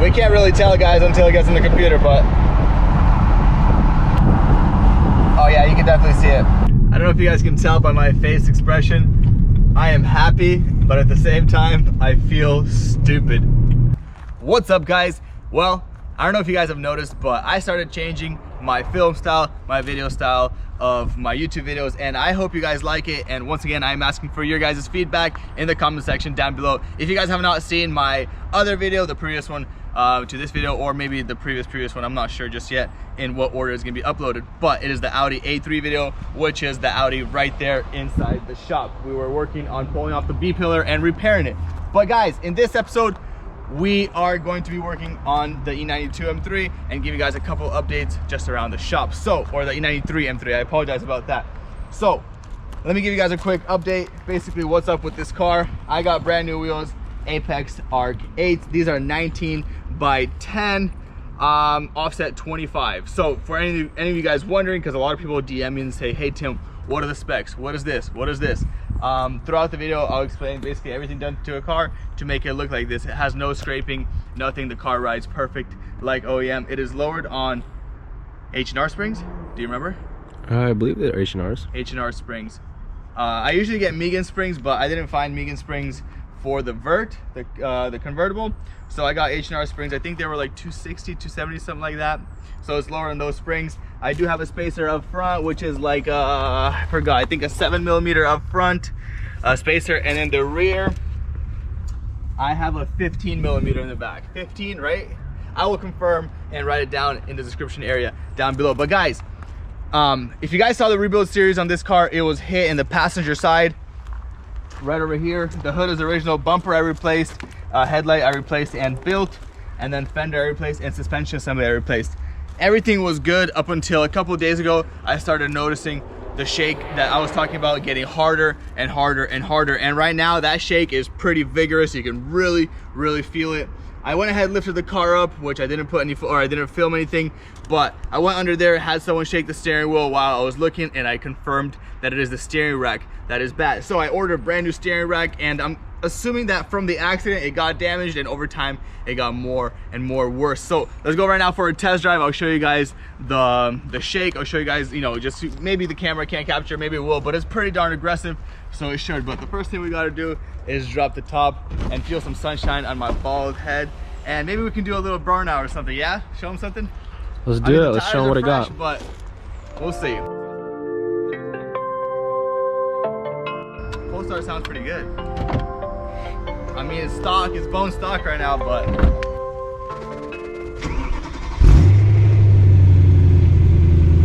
We can't really tell, guys, until it gets in the computer, but oh yeah, you can definitely see it. I don't know if you guys can tell by my face expression. I am happy, but at the same time, I feel stupid. What's up, guys? Well, I don't know if you guys have noticed, but I started changing my film style, my video style of my YouTube videos, and I hope you guys like it. And once again, I'm asking for your guys' feedback in the comment section down below. If you guys have not seen my other video, the previous one to this video, or maybe the previous one, I'm not sure just yet in what order it's gonna be uploaded, but it is the Audi A3 video, which is the Audi right there inside the shop. We were working on pulling off the B pillar and repairing it. But guys, in this episode, we are going to be working on the E92 M3 and give you guys a couple updates just around the shop. So, or the E93 M3, I apologize about that. So, let me give you guys a quick update. Basically, what's up with this car. I got brand new wheels, Apex Arc 8. These are 19 by 10, offset 25. So, for any of you guys wondering, because a lot of people DM me and say, hey Tim, what are the specs? What is this? What is this? Throughout the video, I'll explain basically everything done to a car to make it look like this. It has no scraping, nothing. The car rides perfect like OEM. It is lowered on H&R springs. Do you remember? I believe they're H&Rs. H&R springs. I usually get Megan springs, but I didn't find Megan springs for the Vert, the convertible. So I got H&R springs. I think they were like 260, 270, something like that. So it's lower on those springs. I do have a spacer up front, which is like I forgot, I think a 7mm up front spacer, and in the rear I have a 15mm in the back. 15, right? I will confirm and write it down in the description area down below. But guys, if you guys saw the rebuild series on this car, it was hit in the passenger side right over here. The hood is original, bumper I replaced, headlight I replaced and built, and then fender I replaced, and suspension assembly I replaced. Everything was good up until a couple of days ago. I started noticing the shake that I was talking about getting harder and harder and harder. And right now that shake is pretty vigorous. You can really feel it. I went ahead and lifted the car up, which I didn't put any, or I didn't film anything, but I went under there, had someone shake the steering wheel while I was looking, and I confirmed that it is the steering rack that is bad. So I ordered a brand new steering rack, and I'm assuming that from the accident it got damaged, and over time it got more and more worse. So let's go right now for a test drive. I'll show you guys the shake. I'll show you guys, you know, just maybe the camera can't capture, maybe it will, but it's pretty darn aggressive, so it should. But the first thing we got to do is drop the top and feel some sunshine on my bald head, and maybe we can do a little burnout or something. Yeah, show them something. Let's do it. Let's show them what I got. But we'll see. Polestar sounds pretty good. I mean, it's stock, it's bone stock right now, but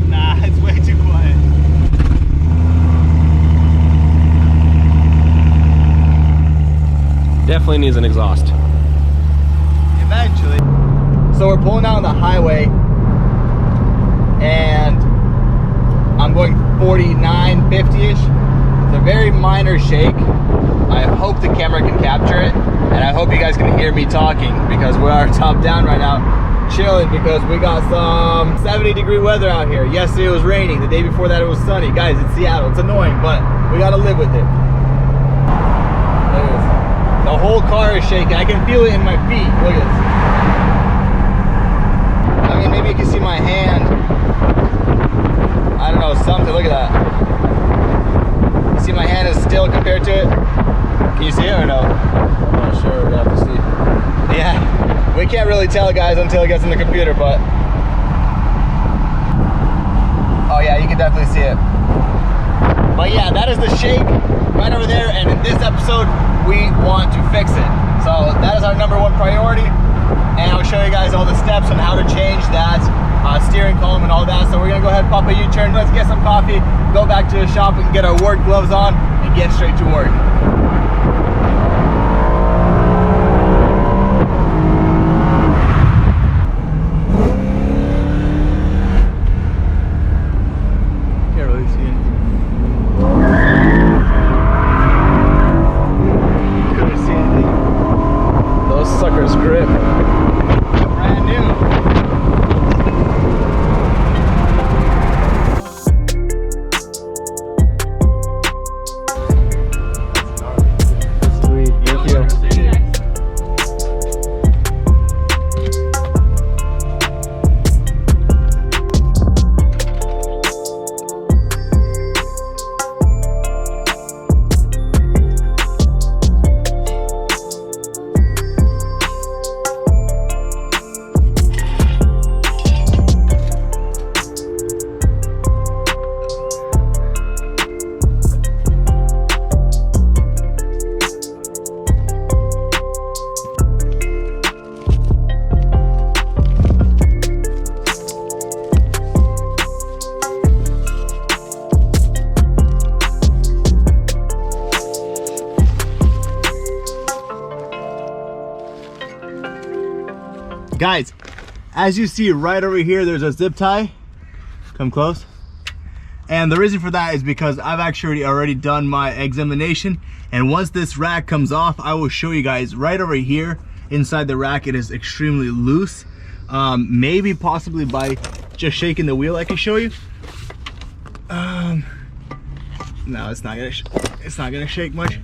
nah, it's way too quiet. Definitely needs an exhaust. Eventually. So we're pulling out on the highway, and I'm going 49, 50-ish. It's a very minor shake. I hope the camera can capture it, and I hope you guys can hear me talking, because we are top down right now, chilling, because we got some 70-degree weather out here. Yesterday it was raining, the day before that it was sunny. Guys, it's Seattle, it's annoying, but we gotta live with it. Look at this. The whole car is shaking. I can feel it in my feet. Look at this. I mean, maybe you can see my hand. I don't know, something. Look at that. You see my hand is still compared to it? Can you see it or no? I'm not sure. We'll have to see. Yeah, we can't really tell, guys, until it gets in the computer, but oh yeah, you can definitely see it. But yeah, that is the shake right over there, and in this episode we want to fix it. So that is our #1 priority, and I'll show you guys all the steps on how to change that steering column and all that. So we're gonna go ahead and pop a U-turn, let's get some coffee, go back to the shop and get our work gloves on and get straight to work. Guys, as you see right over here, there's a zip tie. Come close. And the reason for that is because I've actually already done my examination, and once this rack comes off, I will show you guys right over here inside the rack. It is extremely loose. Maybe possibly by just shaking the wheel I can show you. No, it's not gonna shake much.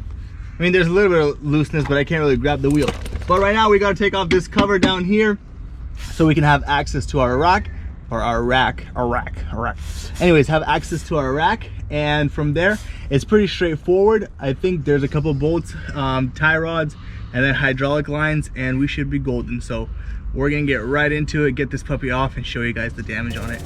I mean, there's a little bit of looseness, but I can't really grab the wheel. But right now we gotta take off this cover down here so we can have access to our rack, or our rack. Anyways, have access to our rack, and from there it's pretty straightforward. I think there's a couple bolts, tie rods, and then hydraulic lines, and we should be golden. So we're gonna get right into it, get this puppy off, and show you guys the damage on it.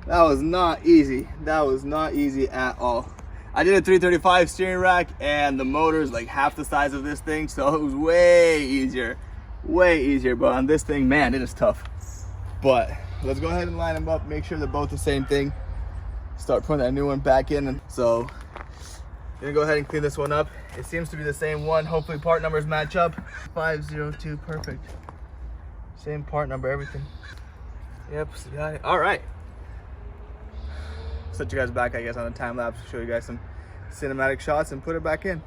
That was not easy. That was not easy at all. I did a 335 steering rack, and the motor is like half the size of this thing, so it was way easier. But on this thing, man, it is tough. But let's go ahead and line them up, make sure they're both the same thing. Start putting that new one back in. And so gonna go ahead and clean this one up. It seems to be the same one. Hopefully part numbers match up. 502, perfect. Same part number, everything. Yep, got it. All right. Set you guys back, I guess, on a time lapse to show you guys some cinematic shots and put it back in.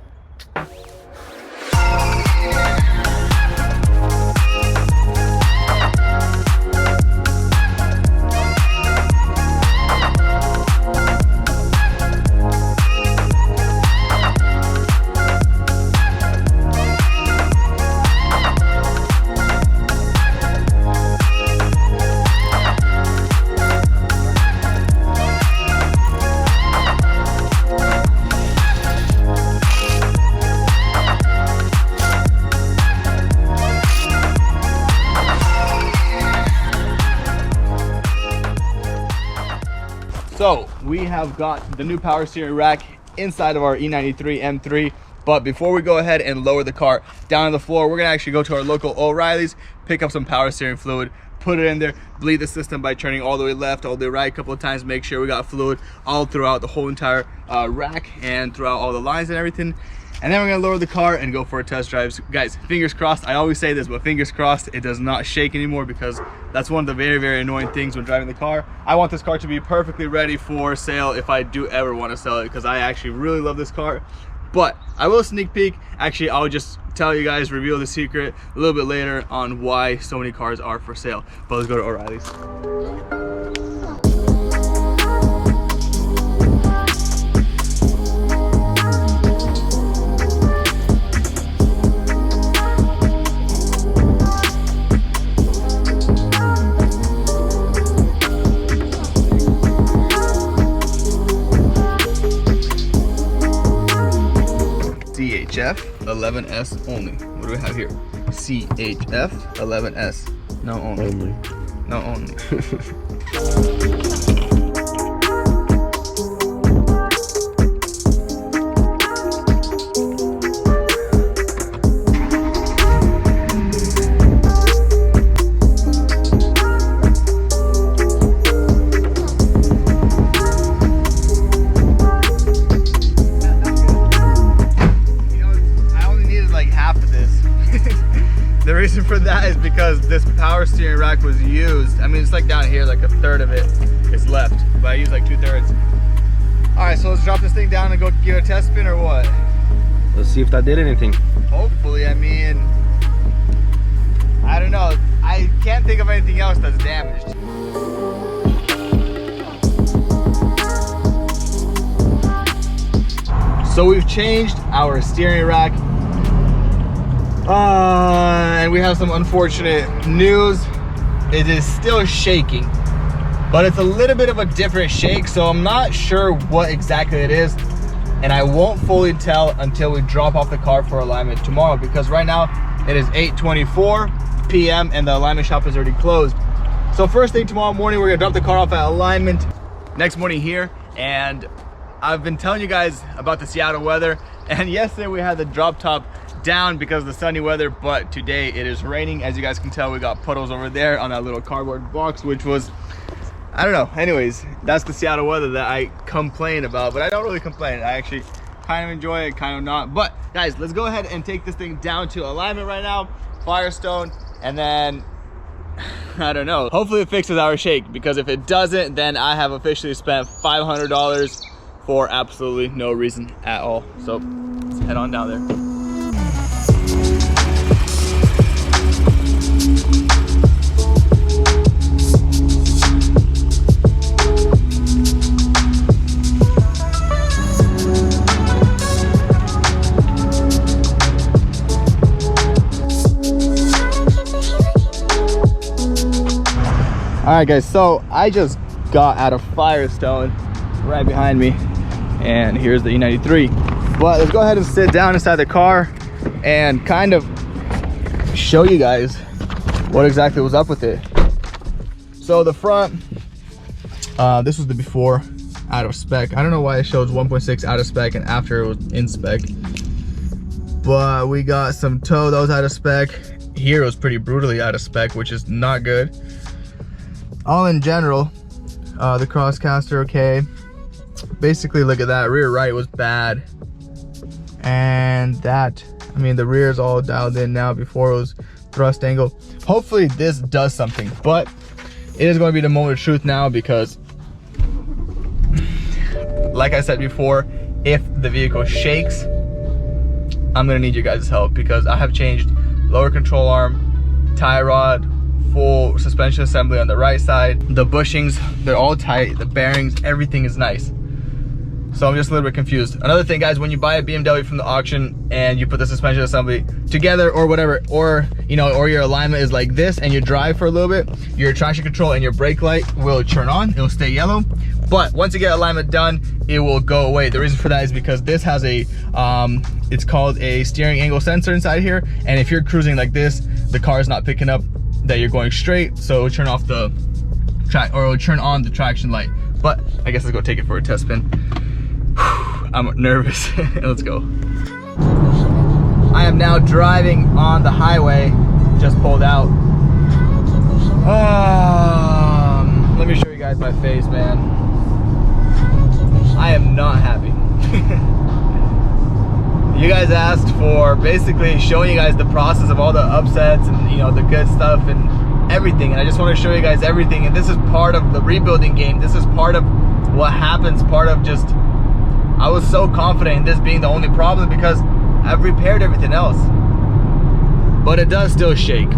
So we have got the new power steering rack inside of our E93 M3. But before we go ahead and lower the car down on the floor, we're gonna actually go to our local O'Reilly's, pick up some power steering fluid, put it in there, bleed the system by turning all the way left, all the way right a couple of times, make sure we got fluid all throughout the whole entire rack and throughout all the lines and everything. And then we're gonna lower the car and go for a test drive. So guys, fingers crossed. I always say this, but fingers crossed it does not shake anymore, because that's one of the very, very annoying things when driving the car. I want this car to be perfectly ready for sale if I do ever want to sell it, because I actually really love this car. But I will sneak peek. Actually, I'll just tell you guys, reveal the secret a little bit later on why so many cars are for sale. But let's go to O'Reilly's. CHF 11S only. What do we have here? CHF 11S. No only. No only. reason for that is because this power steering rack was used. I mean, it's like down here, like a third of it is left, but I used like 2/3. All right, so let's drop this thing down and go give it a test spin or what? Let's see if that did anything. Hopefully, I mean, I don't know. I can't think of anything else that's damaged. So we've changed our steering rack. And we have some unfortunate news. It is still shaking, but it's a little bit of a different shake, so I'm not sure what exactly it is, and I won't fully tell until we drop off the car for alignment tomorrow, because right now it is 8:24 p.m. and the alignment shop is already closed. So first thing tomorrow morning, we're gonna drop the car off at alignment. Next morning here, and I've been telling you guys about the Seattle weather, and yesterday we had the drop top down because of the sunny weather, but today it is raining. As you guys can tell, we got puddles over there on that little cardboard box, which was, I don't know. Anyways, that's the Seattle weather that I complain about, but I don't really complain. I actually kind of enjoy it, kind of not. But guys, let's go ahead and take this thing down to alignment right now, Firestone, and then I don't know, hopefully it fixes our shake, because if it doesn't, then I have officially spent $500 for absolutely no reason at all. So let's head on down there. All right guys, so I just got out of Firestone right behind me, and here's the E93. But let's go ahead and sit down inside the car and kind of show you guys what exactly was up with it. So the front, this was the before, out of spec. I don't know why it shows 1.6 out of spec and after it was in spec, but we got some toe that was out of spec. Here it was pretty brutally out of spec, which is not good. All in general, the crosscaster okay. Basically, look at that, rear right was bad, and that, I mean, the rear is all dialed in now. Before it was thrust angle. Hopefully this does something, but it is going to be the moment of truth now, because like I said before, if the vehicle shakes, I'm gonna need you guys' help, because I have changed lower control arm, tie rod, full suspension assembly on the right side. The bushings, they're all tight, the bearings, everything is nice. So I'm just a little bit confused. Another thing, guys, when you buy a BMW from the auction and you put the suspension assembly together or whatever, or you know, or your alignment is like this and you drive for a little bit, your traction control and your brake light will turn on, it'll stay yellow. But once you get alignment done, it will go away. The reason for that is because this has a, it's called a steering angle sensor inside here. And if you're cruising like this, the car is not picking up that you're going straight, so it'll turn off the track, or it'll turn on the traction light. But I guess let's go take it for a test spin. I'm nervous. Let's go. I am now driving on the highway, just pulled out. Let me show you guys my face, man. I am not happy. You guys asked for basically showing you guys the process of all the upsets and, you know, the good stuff and everything, and I just want to show you guys everything. And this is part of the rebuilding game. This is part of what happens, part of just, I was so confident in this being the only problem because I've repaired everything else. But it does still shake.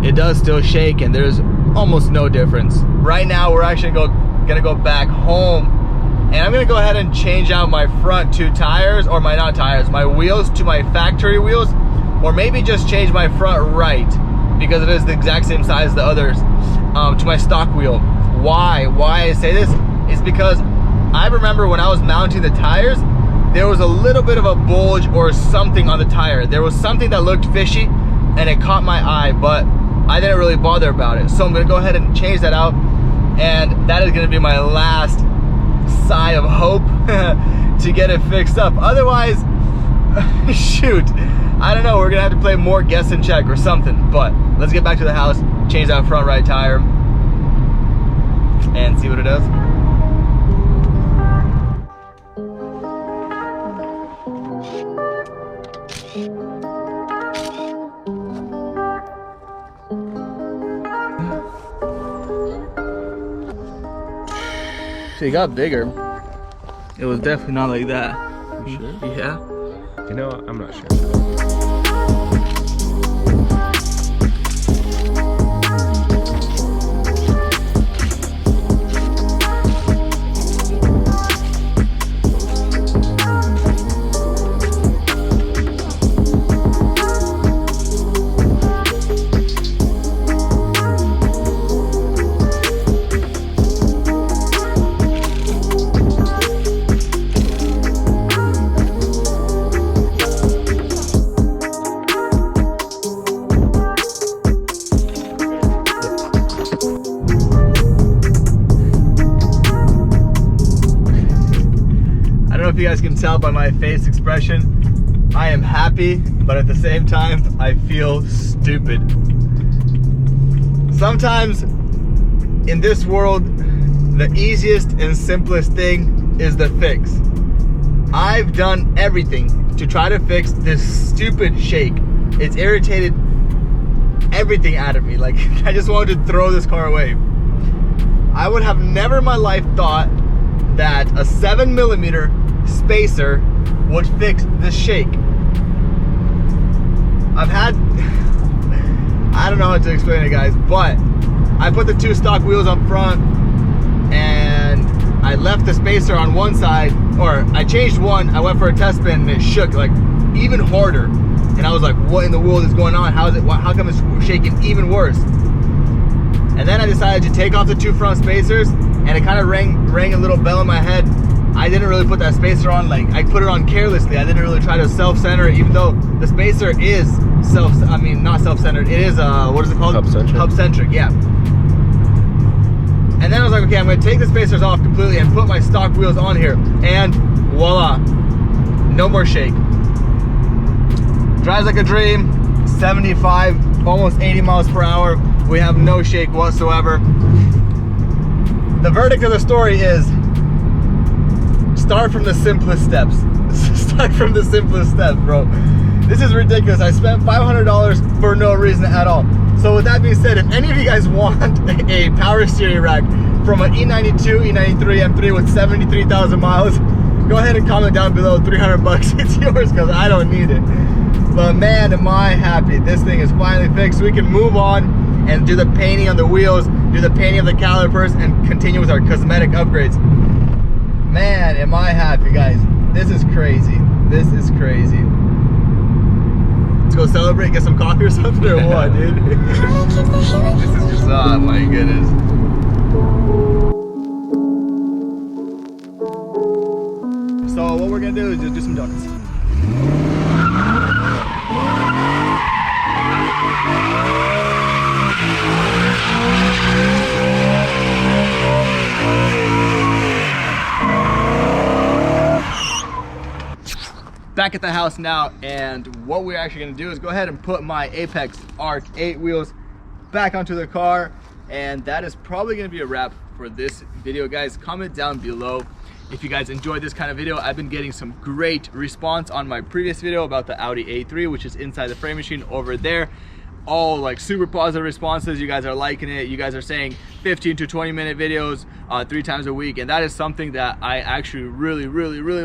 It does still shake, and there's almost no difference. Right now we're actually gonna go back home, and I'm gonna go ahead and change out my front two tires, or my, not tires, my wheels to my factory wheels, or maybe just change my front right, because it is the exact same size as the others, to my stock wheel. Why I say this is because I remember when I was mounting the tires, there was a little bit of a bulge or something on the tire. There was something that looked fishy and it caught my eye, but I didn't really bother about it. So I'm gonna go ahead and change that out, and that is gonna be my last sigh of hope to get it fixed up. Otherwise, shoot, I don't know, we're gonna have to play more guess and check or something. But let's get back to the house, change that front right tire, and see what it does. Actually, it got bigger. It was definitely not like that. You sure? Yeah. You know, I'm not sure. If you guys can tell by my face expression, I am happy, but at the same time I feel stupid. Sometimes in this world the easiest and simplest thing is the fix. I've done everything to try to fix this stupid shake. It's irritated everything out of me. Like, I just wanted to throw this car away. I would have never in my life thought that a 7mm spacer would fix this shake. I've had, I don't know how to explain it, guys, but I put the 2 stock wheels up front and I left the spacer on one side, or I changed one, I went for a test spin and it shook like even harder. And I was like, what in the world is going on? How come it's shaking even worse? And then I decided to take off the 2 front spacers, and it kind of rang a little bell in my head. I didn't really put that spacer on, like I put it on carelessly. I didn't really try to self-center it, even though the spacer is not self-centered. It is what is it called? Hub-centric. Hub-centric, yeah. And then I was like, okay, I'm gonna take the spacers off completely and put my stock wheels on here, and voila, no more shake. Drives like a dream, 75, almost 80 miles per hour. We have no shake whatsoever. The verdict of the story is, start from the simplest steps. Start from the simplest steps, bro. This is ridiculous. I spent $500 for no reason at all. So with that being said, if any of you guys want a power steering rack from an E92, E93 M3 with 73,000 miles, go ahead and comment down below. 300 bucks, it's yours, because I don't need it. But man, am I happy. This thing is finally fixed. We can move on and do the painting on the wheels, do the painting of the calipers, and continue with our cosmetic upgrades. Man, am I happy, guys. This is crazy. This is crazy. Let's go celebrate, get some coffee or something, or what, dude? This is just, oh my goodness. So what we're gonna do is just do some donuts. Back at the house now, and what we're actually going to do is go ahead and put my Apex Arc 8 wheels back onto the car, and that is probably going to be a wrap for this video, guys. Comment down below if you guys enjoyed this kind of video. I've been getting some great response on my previous video about the Audi A3, which is inside the frame machine over there. All like super positive responses. You guys are liking it. You guys are saying 15 to 20 minute videos 3 times a week, and that is something that I actually really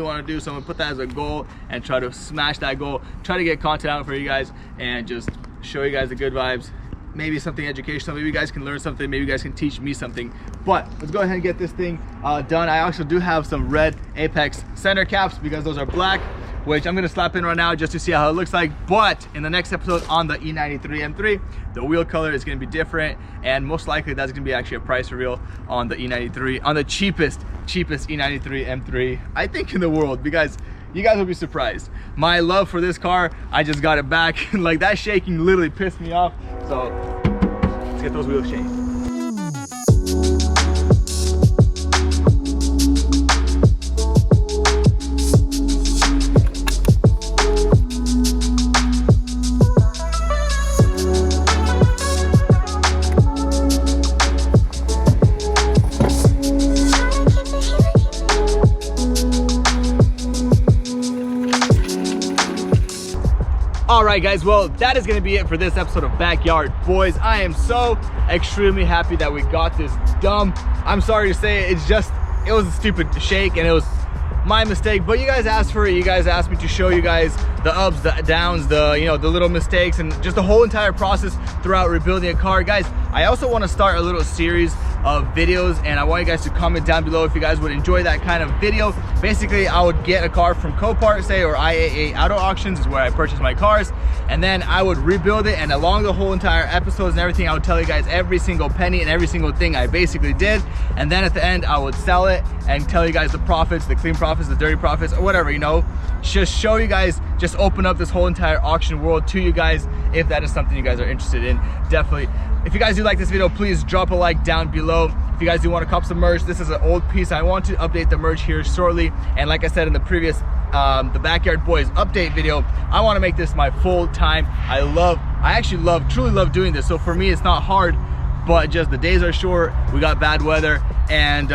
want to do. So I'm gonna put that as a goal and try to smash that goal, try to get content out for you guys and just show you guys the good vibes. Maybe something educational, maybe you guys can learn something, maybe you guys can teach me something. But let's go ahead and get this thing done. I also do have some red Apex center caps because those are black, which I'm gonna slap in right now just to see how it looks like. But in the next episode on the E93 M3, the wheel color is gonna be different, and most likely that's gonna be actually a price reveal on the E93, on the cheapest E93 M3 I think in the world, because you guys will be surprised. My love for this car, I just got it back. Like, that shaking literally pissed me off. So let's get those wheels changed. Alright guys, well that is going to be it for this episode of Backyard Boys. I am so extremely happy that we got this done. I'm sorry to say it, it's just it was a stupid shake and it was my mistake, but you guys asked for it. You guys asked me to show you guys the ups, the downs, the, you know, the little mistakes, and just the whole entire process throughout rebuilding a car. Guys, I also want to start a little series of videos, and I want you guys to comment down below if you guys would enjoy that kind of video. Basically, I would get a car from Copart, say, or IAA Auto Auctions is where I purchase my cars, and then I would rebuild it, and along the whole entire episodes and everything, I would tell you guys every single penny and every single thing I basically did, and then at the end, I would sell it and tell you guys the profits, the clean profits, the dirty profits, or whatever, you know. Just show you guys, just open up this whole entire auction world to you guys if that is something you guys are interested in. Definitely. If you guys do like this video, please drop a like down below. If you guys do want to cop some merch, this is an old piece. I want to update the merch here shortly, and like I said in the previous the Backyard Boys update video, I want to make this my full time. I actually truly love doing this. So for me, it's not hard, but just the days are short. We got bad weather, and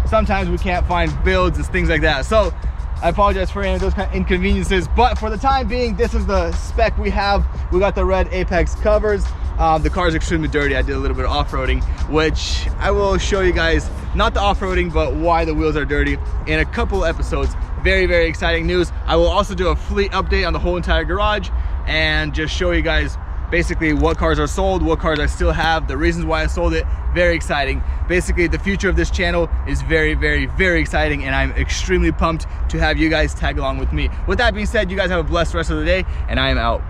sometimes we can't find builds and things like that. So I apologize for any of those kind of inconveniences, but for the time being, this is the spec we have. We got the red Apex covers. The car is extremely dirty. I did a little bit of off-roading, which I will show you guys, not the off-roading, but why the wheels are dirty in a couple episodes. Very, very exciting news. I will also do a fleet update on the whole entire garage and just show you guys basically what cars are sold, what cars I still have, the reasons why I sold it. Very exciting. Basically, the future of this channel is very, very, very exciting, and I'm extremely pumped to have you guys tag along with me. With that being said, you guys have a blessed rest of the day, and I am out.